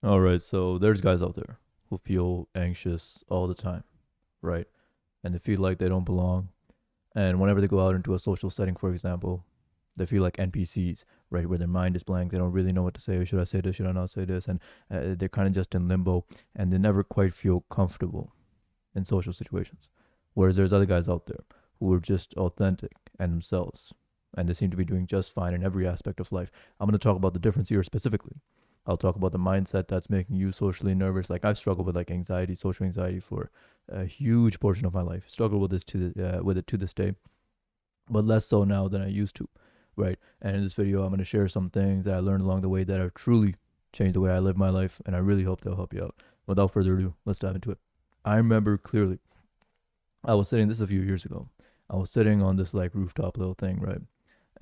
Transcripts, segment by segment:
All right, so there's guys out there who feel anxious all the time, right? And they feel like they don't belong. And whenever they go out into a social setting, for example, they feel like NPCs, right? Where their mind is blank. They don't really know what to say. Should I say this? Should I not say this? And they're kind of just in limbo and they never quite feel comfortable in social situations. Whereas there's other guys out there who are just authentic and themselves, and they seem to be doing just fine in every aspect of life. I'm going to talk about the difference here specifically. I'll talk about the mindset that's making you socially nervous. Like I've struggled with like anxiety, social anxiety for a huge portion of my life. Struggled with with it to this day, but less so now than I used to, right? And in this video, I'm going to share some things that I learned along the way that have truly changed the way I live my life, and I really hope they'll help you out. Without further ado, let's dive into it. I remember clearly I was sitting, this is a few years ago. I was sitting on this like rooftop little thing, right?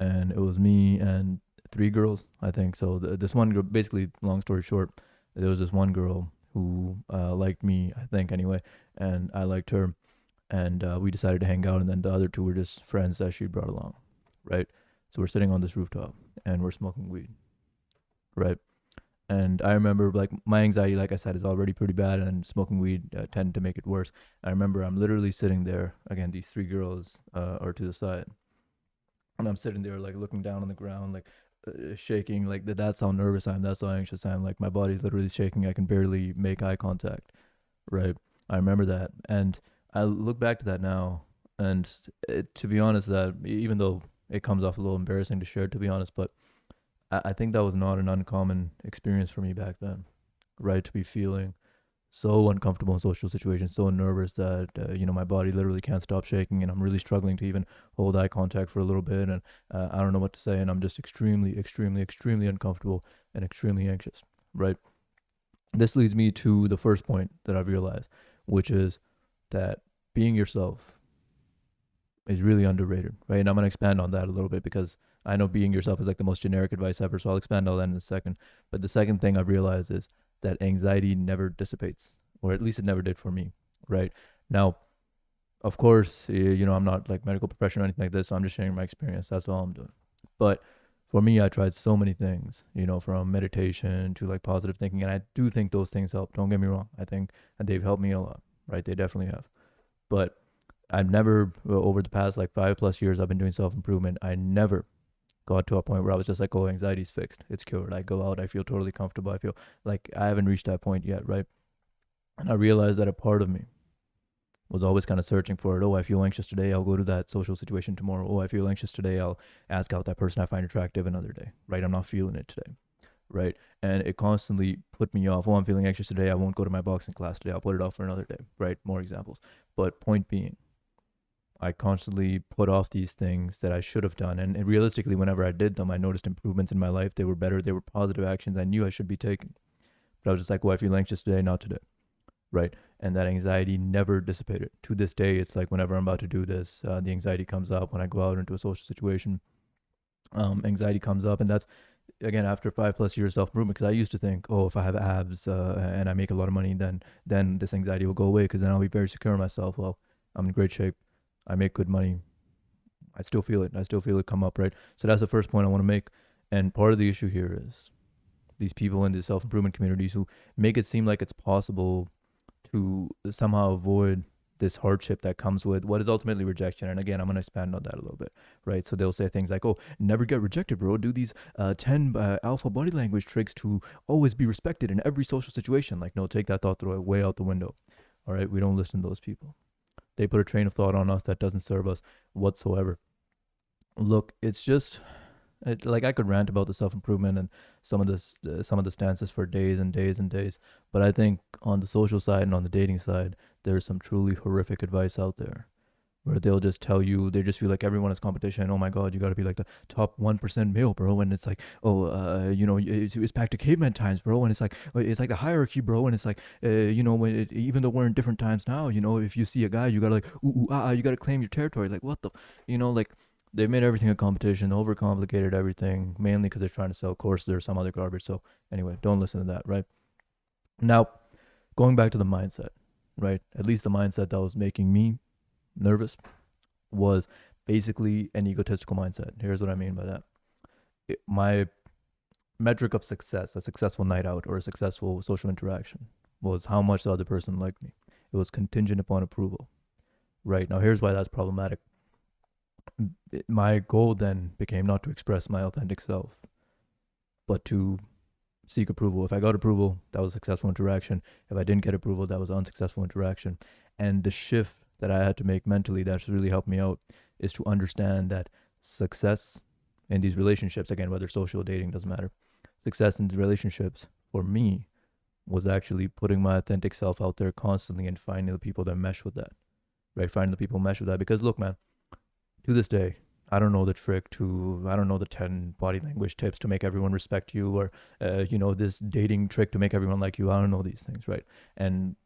And it was me and three girls, I think. So this one girl, basically, long story short, there was this one girl who liked me, I think, anyway, and I liked her, and we decided to hang out. And then the other two were just friends that she brought along, right? So we're sitting on this rooftop and we're smoking weed, right? And I remember like my anxiety, like I said, is already pretty bad, and smoking weed tended to make it worse. I remember I'm literally sitting there again. These three girls are to the side, and I'm sitting there like looking down on the ground, like shaking. Like that's how nervous I am. That's how anxious I am. Like my body's literally shaking. I can barely make eye contact. Right. I remember that, and I look back to that now, and to be honest, that even though it comes off a little embarrassing to share, to be honest, but I think that was not an uncommon experience for me back then, right? To be feeling so uncomfortable in social situations, so nervous that my body literally can't stop shaking, and I'm really struggling to even hold eye contact for a little bit, and I don't know what to say, and I'm just extremely, extremely, extremely uncomfortable and extremely anxious, right? This leads me to the first point that I've realized, which is that being yourself is really underrated, right? And I'm gonna expand on that a little bit because I know being yourself is like the most generic advice ever. So I'll expand on that in a second. But the second thing I've realized is that anxiety never dissipates, or at least it never did for me, right? Now, of course, I'm not like medical professional or anything like this, so I'm just sharing my experience. That's all I'm doing. But for me, I tried so many things, from meditation to like positive thinking, and I do think those things help. Don't get me wrong. I think they've helped me a lot, right? They definitely have. But I've never, over the past like 5+ years, I've been doing self improvement. I never got to a point where I was just like, oh, anxiety's fixed. It's cured. I go out. I feel totally comfortable. I feel like I haven't reached that point yet, right? And I realized that a part of me was always kind of searching for it. Oh, I feel anxious today. I'll go to that social situation tomorrow. Oh, I feel anxious today. I'll ask out that person I find attractive another day, right? I'm not feeling it today, right? And it constantly put me off. Oh, I'm feeling anxious today. I won't go to my boxing class today. I'll put it off for another day, right? More examples. But point being, I constantly put off these things that I should have done. And realistically, whenever I did them, I noticed improvements in my life. They were better. They were positive actions I knew I should be taking. But I was just like, well, I feel anxious today, not today. Right. And that anxiety never dissipated. To this day, it's like whenever I'm about to do this, the anxiety comes up when I go out into a social situation. Anxiety comes up. And that's, again, after 5+ years of self improvement, because I used to think, oh, if I have abs and I make a lot of money, then this anxiety will go away because then I'll be very secure in myself. Well, I'm in great shape. I make good money. I still feel it. I still feel it come up, right? So that's the first point I want to make. And part of the issue here is these people in the self improvement communities who make it seem like it's possible to somehow avoid this hardship that comes with what is ultimately rejection. And again, I'm going to expand on that a little bit, right? So they'll say things like, oh, never get rejected, bro. Do these 10 alpha body language tricks to always be respected in every social situation. Like, no, take that thought, throw it way out the window. All right. We don't listen to those people. They put a train of thought on us that doesn't serve us whatsoever. Look, it's just like I could rant about the self improvement and some of the stances for days and days and days, but I think on the social side and on the dating side, there's some truly horrific advice out there where they'll just tell you they just feel like everyone is competition. Oh my god, you got to be like the top 1% male, bro. And it's like, oh, it's back to caveman times, bro. And it's like the hierarchy, bro. And it's like, even though we're in different times now, if you see a guy, you gotta like, ooh, you gotta claim your territory. Like what the, like they made everything a competition, overcomplicated everything, mainly because they're trying to sell. Of course, there's some other garbage. So anyway, don't listen to that, right? Now, going back to the mindset, right? At least the mindset that was making me nervous was basically an egotistical mindset. Here's what I mean by that. My metric of success, a successful night out or a successful social interaction, was how much the other person liked me. It was contingent upon approval. Right now, here's why that's problematic. My goal then became not to express my authentic self, but to seek approval. If I got approval, that was a successful interaction. If I didn't get approval, that was an unsuccessful interaction. And the shift that I had to make mentally that's really helped me out is to understand that success in these relationships, again, whether social or dating, doesn't matter. Success in these relationships for me was actually putting my authentic self out there constantly and finding the people that mesh with that, right? Finding the people who mesh with that. Because look, man, to this day, I don't know the 10 body language tips to make everyone respect you or, this dating trick to make everyone like you. I don't know these things, right? And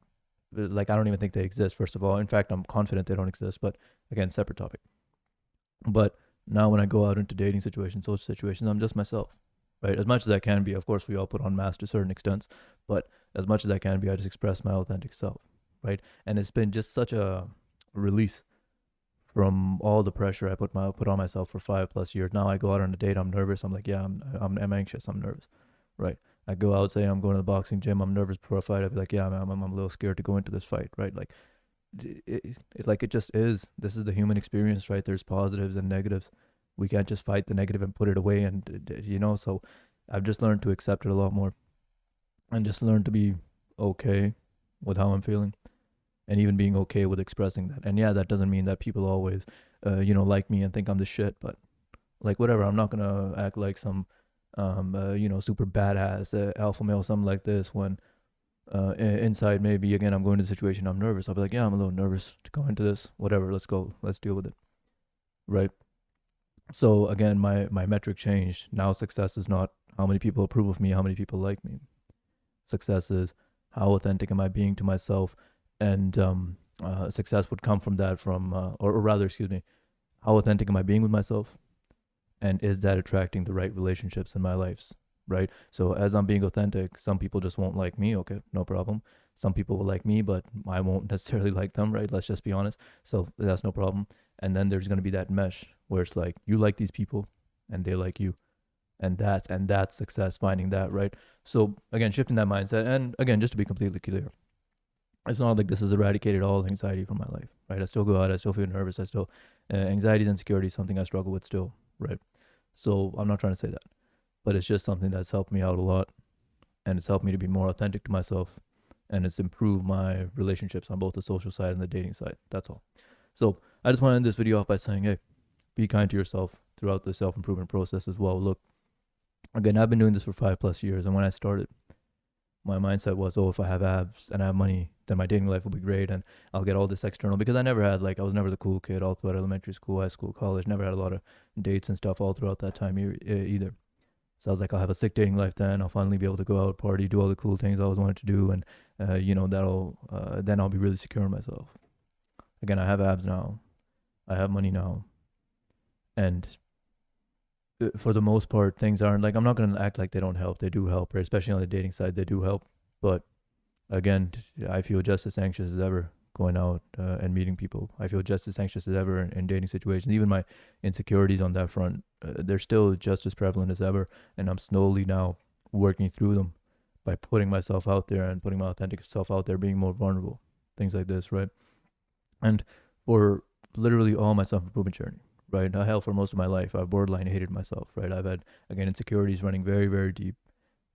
like, I don't even think they exist, first of all. In fact, I'm confident they don't exist, but again, separate topic. But now when I go out into dating situations, social situations, I'm just myself, right? As much as I can be. Of course, we all put on masks to certain extents, but as much as I can be, I just express my authentic self, right? And it's been just such a release from all the pressure I put on myself for 5+ years. Now I go out on a date, I'm nervous. I'm like, yeah, I'm anxious, I'm nervous, right? I go out, say I'm going to the boxing gym, I'm nervous before a fight. I'd be like, yeah, man, I'm a little scared to go into this fight, right? Like, like it just is. This is the human experience, right? There's positives and negatives. We can't just fight the negative and put it away, and So I've just learned to accept it a lot more, and just learned to be okay with how I'm feeling, and even being okay with expressing that. And yeah, that doesn't mean that people always, like me and think I'm the shit. But like whatever, I'm not gonna act like some, super badass alpha male, something like this. When inside, maybe again, I'm going to the situation, I'm nervous. I'll be like, yeah, I'm a little nervous to go into this. Whatever, let's go, let's deal with it, right? So again, my metric changed. Now success is not how many people approve of me, how many people like me. Success is how authentic am I being to myself, and success would come from that, or rather, excuse me, how authentic am I being with myself, and is that attracting the right relationships in my lives, right? So as I'm being authentic, some people just won't like me. Okay, no problem. Some people will like me, but I won't necessarily like them, right? Let's just be honest. So that's no problem. And then there's going to be that mesh where it's like you like these people and they like you, and that's success, finding that, right? So again, shifting that mindset. And again, just to be completely clear, it's not like this has eradicated all anxiety from my life, right? I still go out, I still feel nervous, I still anxiety and insecurity is something I struggle with still, right? So I'm not trying to say that, but it's just something that's helped me out a lot, and it's helped me to be more authentic to myself, and it's improved my relationships on both the social side and the dating side. That's all. So I just want to end this video off by saying, hey, be kind to yourself throughout the self-improvement process as well. Look, again, I've been doing this for 5+ years, and when I started, my mindset was, oh, if I have abs and I have money, then my dating life will be great, and I'll get all this external, because I never had, like, I was never the cool kid all throughout elementary school, high school, college. Never had a lot of dates and stuff all throughout that time either. So I was like, I'll have a sick dating life then. I'll finally be able to go out, party, do all the cool things I always wanted to do, and then I'll be really secure in myself. Again, I have abs now, I have money now, and for the most part, things aren't like, I'm not gonna act like they don't help. They do help, right? Especially on the dating side, they do help. But again, I feel just as anxious as ever going out and meeting people. I feel just as anxious as ever in dating situations. Even my insecurities on that front, they're still just as prevalent as ever. And I'm slowly now working through them by putting myself out there and putting my authentic self out there, being more vulnerable, things like this, right? And for literally all my self improvement journey, right? Hell, for most of my life, I've borderline hated myself, right? I've had, again, insecurities running very, very deep.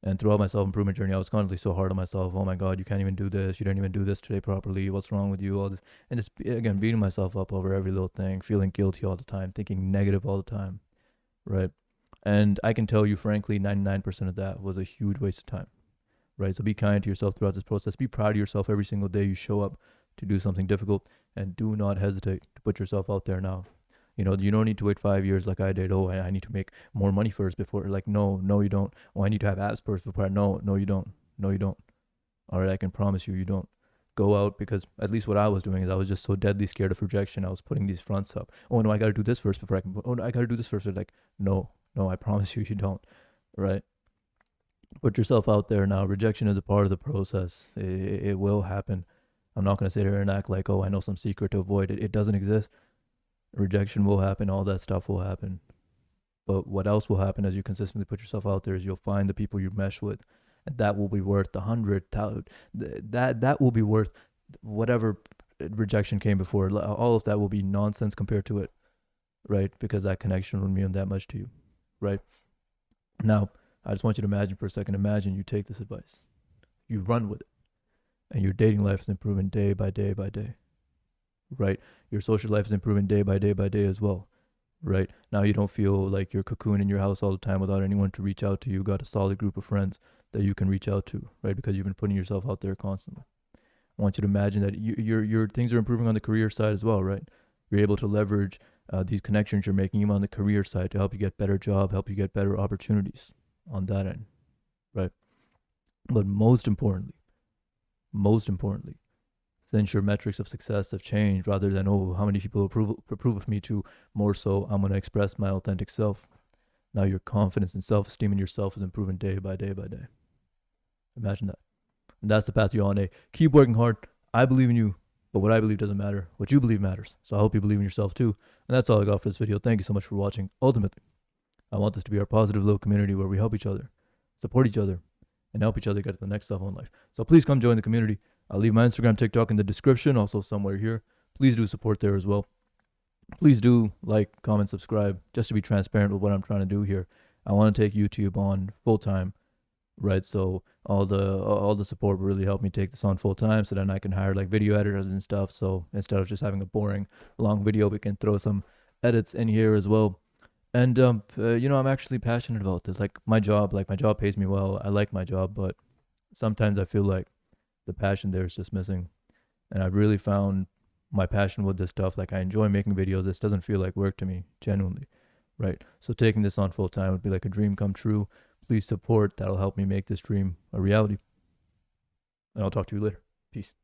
And throughout my self improvement journey, I was constantly so hard on myself. Oh my God, you can't even do this. You didn't even do this today properly. What's wrong with you? All this. And just, again, beating myself up over every little thing, feeling guilty all the time, thinking negative all the time, right? And I can tell you, frankly, 99% of that was a huge waste of time, right? So be kind to yourself throughout this process. Be proud of yourself every single day you show up to do something difficult, and do not hesitate to put yourself out there now. You don't need to wait 5 years like I did. Oh, I need to make more money first before. Like, no, you don't. Oh, I need to have abs first before. No, you don't. No, you don't. All right, I can promise you, you don't. Go out, because at least what I was doing is I was just so deadly scared of rejection. I was putting these fronts up. Oh no, I got to do this first before I can. Oh no, I got to do this first. Like, no, I promise you, you don't. Right? Put yourself out there now. Rejection is a part of the process. It will happen. I'm not going to sit here and act like, oh, I know some secret to avoid it. It doesn't exist. Rejection will happen. All that stuff will happen. But what else will happen as you consistently put yourself out there is you'll find the people you mesh with, and that will be worth 100. That will be worth whatever rejection came before. All of that will be nonsense compared to it, right? Because that connection will mean that much to you, right? Now, I just want you to imagine for a second. Imagine you take this advice, you run with it, and your dating life is improving day by day by day, right? Your social life is improving day by day by day as well, right? Now you don't feel like you're cocooned in your house all the time without anyone to reach out to. You got a solid group of friends that you can reach out to, right? Because you've been putting yourself out there constantly. I want you to imagine that your things are improving on the career side as well, right? You're able to leverage these connections you're making even on the career side to help you get better job, help you get better opportunities on that end, right? But most importantly, since your metrics of success have changed rather than, oh, how many people approve of me, to more so, I'm going to express my authentic self. Now your confidence and self-esteem in yourself is improving day by day by day. Imagine that. And that's the path you're on. Keep working hard. I believe in you, but what I believe doesn't matter. What you believe matters. So I hope you believe in yourself too. And that's all I got for this video. Thank you so much for watching. Ultimately, I want this to be our positive little community where we help each other, support each other, and help each other get to the next level in life. So please come join the community. I'll leave my Instagram, TikTok in the description, also somewhere here. Please do support there as well. Please do like, comment, subscribe, just to be transparent with what I'm trying to do here. I want to take YouTube on full time, right? So all the support will really help me take this on full time, so then I can hire like video editors and stuff. So instead of just having a boring long video, we can throw some edits in here as well. And I'm actually passionate about this. Like my job pays me well. I like my job, but sometimes I feel like the passion there is just missing. And I've really found my passion with this stuff. Like I enjoy making videos. This doesn't feel like work to me, genuinely, right? So taking this on full time would be like a dream come true. Please support. That'll help me make this dream a reality. And I'll talk to you later. Peace.